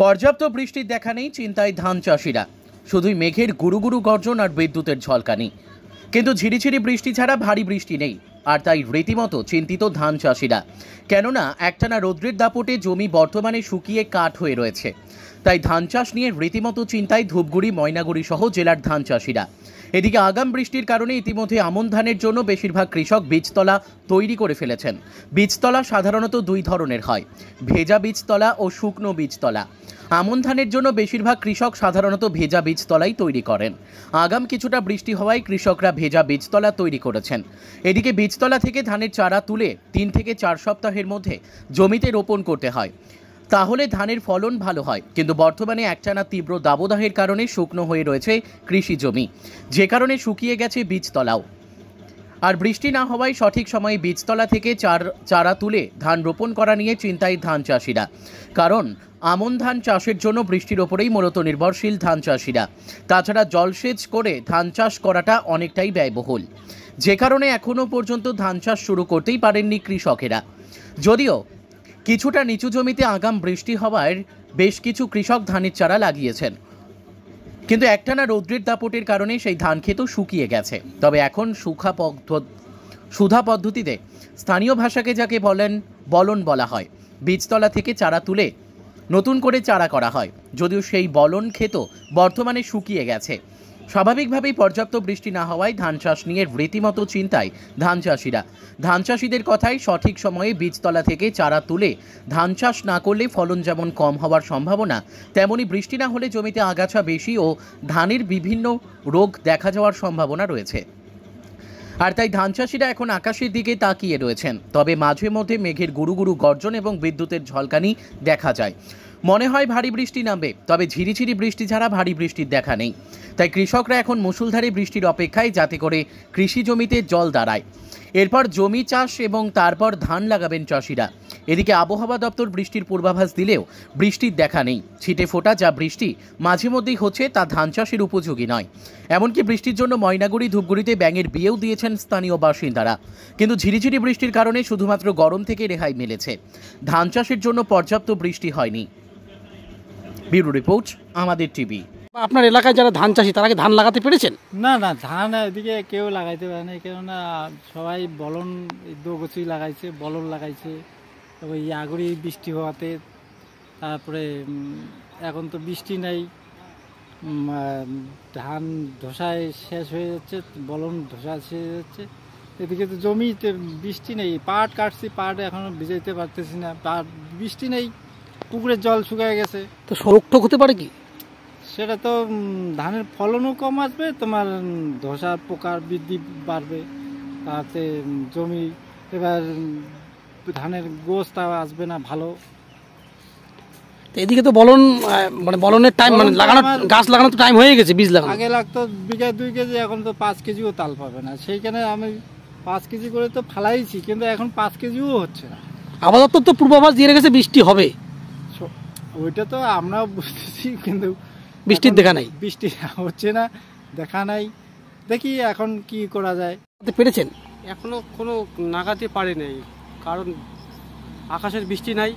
পর্যাপ্ত বৃষ্টির দেখা নেই, চিন্তায় ধান চাষিরা। শুধুই মেঘের গুরু গুরু গর্জন আর বিদ্যুতের ঝলকানি, কিন্তু ঝিরিঝিরি বৃষ্টি ছাড়া ভারী বৃষ্টি নেই। আর তাই রীতিমতো চিন্তিত ধান চাষিরা, কেননা একটানা রৌদ্রের দাপটে জমি বর্তমানে শুকিয়ে কাঠ হয়ে রয়েছে। তাই ধান চাষ নিয়ে রীতিমতো চিন্তায় ধূপগুড়ি, ময়নাগুড়ি সহ জেলার ধান চাষিরা। এদিকে আগাম বৃষ্টির কারণে ইতিমধ্যে আমন ধানের জন্য বেশিরভাগ কৃষক বীজতলা তৈরি করে ফেলেছেন। বীজতলা সাধারণত দুই ধরনের হয়, ভেজা বীজতলা ও শুকনো বীজতলা। আমন ধানের জন্য বেশিরভাগ কৃষক সাধারণত ভেজা বীজতলাই তৈরি করেন। আগাম কিছুটা বৃষ্টি হওয়ায় কৃষকরা ভেজা বীজতলা তৈরি করেছেন। এদিকে বীজতলা থেকে ধানের চারা তুলে 3 থেকে 4 সপ্তাহের মধ্যে জমিতে রোপণ করতে হয়, তাহলে ধানের ফলন ভালো হয়। কিন্তু বর্তমানে একটানা তীব্র দাবদাহের কারণে শুকনো হয়ে রয়েছে কৃষি জমি, যে কারণে শুকিয়ে গেছে বীজতলাও। আর বৃষ্টি না হওয়ায় সঠিক সময়ে বীজতলা থেকে চারা তুলে ধান রোপণ করা নিয়ে চিন্তায় ধান চাষিরা। কারণ আমন ধান চাষের জন্য বৃষ্টির ওপরেই মূলত নির্ভরশীল ধান চাষিরা। তাছাড়া জলসেচ করে ধান চাষ করাটা অনেকটাই ব্যয়বহুল, যে কারণে এখনও পর্যন্ত ধান চাষ শুরু করতেই পারেননি কৃষকেরা। যদিও কিছুটা নিচু জমিতে আগাম বৃষ্টি হওয়ায় বেশ কিছু কৃষক ধানের চারা লাগিয়েছেন, কিন্তু একটানা রৌদ্রের দাপটের কারণে সেই ধান ক্ষেতও শুকিয়ে গেছে। তবে এখন সুধা পদ্ধতিতে, স্থানীয় ভাষাকে যাকে বলন বলা হয়, বীজতলা থেকে চারা তুলে নতুন করে চারা করা হয়। যদিও সেই বলন ক্ষেত বর্তমানে শুকিয়ে গেছে। স্বাভাবিকভাবেই পর্যাপ্ত বৃষ্টি না হওয়ায় ধান চাষ নিয়ে রীতিমতো চিন্তায় ধান চাষিরা। ধান চাষিদের কথায় সঠিক সময়ে বীজতলা থেকে চারা তুলে ধান চাষ না করলে ফলন যেমন কম হওয়ার সম্ভাবনা, তেমনি বৃষ্টি না হলে জমিতে আগাছা বেশি ও ধানের বিভিন্ন রোগ দেখা যাওয়ার সম্ভাবনা রয়েছে। আর তাই ধান চাষিরা এখন আকাশের দিকে তাকিয়ে রয়েছেন। তবে মাঝে মধ্যে মেঘের গুরু গুরু গর্জন এবং বিদ্যুতের ঝলকানি দেখা যায়। মনে হয় ভারী বৃষ্টি নামবে, তবে ঝিরিঝিরি বৃষ্টি ছাড়া ভারী বৃষ্টির দেখা নেই। তাই কৃষকরা এখন মুষলধারে বৃষ্টির অপেক্ষায়, যাতে করে কৃষি জমিতে জল দাঁড়ায়। এরপর জমি চাষ এবং তারপর ধান লাগাবেন চাষিরা। এদিকে আবহাওয়া দপ্তর বৃষ্টির পূর্বাভাস দিলেও বৃষ্টির দেখা নেই। ছিটে ফোটা যা বৃষ্টি মাঝে মধ্যেই হচ্ছে, তা ধান চাষের উপযোগী নয়। এমনকি বৃষ্টির জন্য ময়নাগুড়ি, ধূপগুড়িতে ব্যাঙের বিয়েও দিয়েছেন স্থানীয় বাসিন্দারা। কিন্তু ঝিরিঝিরি বৃষ্টির কারণে শুধুমাত্র গরম থেকে রেহাই মিলেছে, ধান চাষের জন্য পর্যাপ্ত বৃষ্টি হয়নি। ব্যুরো রিপোর্ট, আমাদের টিভি। আপনার এলাকায় যারা ধান চাষি, তারা কি ধান লাগাতে পেরেছেন? না না, ধান এদিকে কেউ লাগাইতে পারে না, কেননা সবাই বলন দোগছি লাগাইছে, বলন লাগাইছে। তবে আগুড়ি বৃষ্টি হওয়াতে, তারপরে এখন তো বৃষ্টি নেই, ধান ধসায় শেষ হয়ে যাচ্ছে, বলন ধসা শেষ হয়ে যাচ্ছে। এদিকে তো জমিতে বৃষ্টি নেই, পাট কাটছি, পাট এখনো ভিজাইতে পারতেছি না, পাট বৃষ্টি নেই, পুকুরের জল শুকিয়ে গেছে। তো সংরক্ষণ হতে পারে কি? সেটা তো ধানের ফলনও কম আসবে, তোমার ধসার পোকার বৃদ্ধি বাড়বে, তাতে জমি এবার ধানের গোছটা আসবে না ভালো। এদিকে তো বলন, মানে বলনের টাইম, মানে লাগানোর, গাছ লাগানোর তো টাইম হয়ে গেছে, বীজ লাগানো। আগে লাগতো বিঘায় 2 কেজি, এখন তো 5 কেজিও তাল পাবে না। সেইখানে আমি 5 কেজি করে তো ফালাইছি, কিন্তু এখন 5 কেজিও হচ্ছে না। আবহাওয়া দপ্তর তো পূর্বাভাস দিয়ে রেখেছে বৃষ্টি হবে, ওইটা তো আমরাও বুঝতেছি, কিন্তু বৃষ্টির দেখা নাই, বৃষ্টি হচ্ছে না, দেখা নাই। দেখি এখন কি করা যায়। পেরেছেন? এখনো কোনো নাগাতে পারে নাই, কারণ আকাশের বৃষ্টি নাই।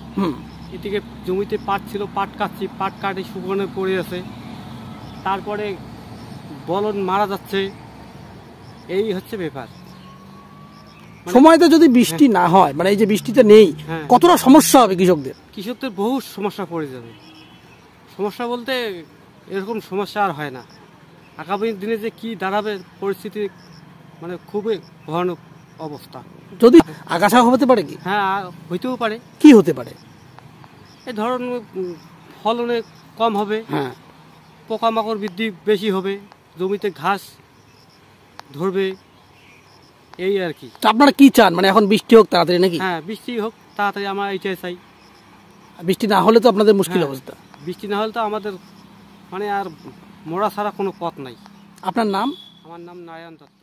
এদিকে জমিতে পাট ছিল, পাট কাটছি, পাট কাটে শুকনো পড়ে আছে, তারপরে বলন মারা যাচ্ছে, এই হচ্ছে ব্যাপার। সময়তে যদি বৃষ্টি না হয়, মানে এই যে বৃষ্টিটা নেই, কতটা সমস্যা হবে কৃষকদের? কৃষকদের বহু সমস্যা পড়ে যাবে। সমস্যা বলতে এরকম সমস্যা আর হয় না। আগামী দিনে যে কি দাঁড়াবে পরিস্থিতি, মানে খুবই ভয়ানক অবস্থা। যদি আগাছা হতে পারে কি? হ্যাঁ, হইতেও পারে। কি হতে পারে? এই ধরুন ফলনে কম হবে, পোকামাকড় বৃদ্ধি বেশি হবে, জমিতে ঘাস ধরবে, এই আর কি। আপনারা কি চান, মানে এখন বৃষ্টি হোক তাড়াতাড়ি নাকি? হ্যাঁ, বৃষ্টি হোক তাড়াতাড়ি, আমরা এইটাই চাই। বৃষ্টি না হলে তো আপনাদের মুশকিল অবস্থা। বৃষ্টি না হলে তো আমাদের মানে আর মরা ছাড়া কোনো পথ নাই। আপনার নাম? আমার নাম নারায়ণ দত্ত।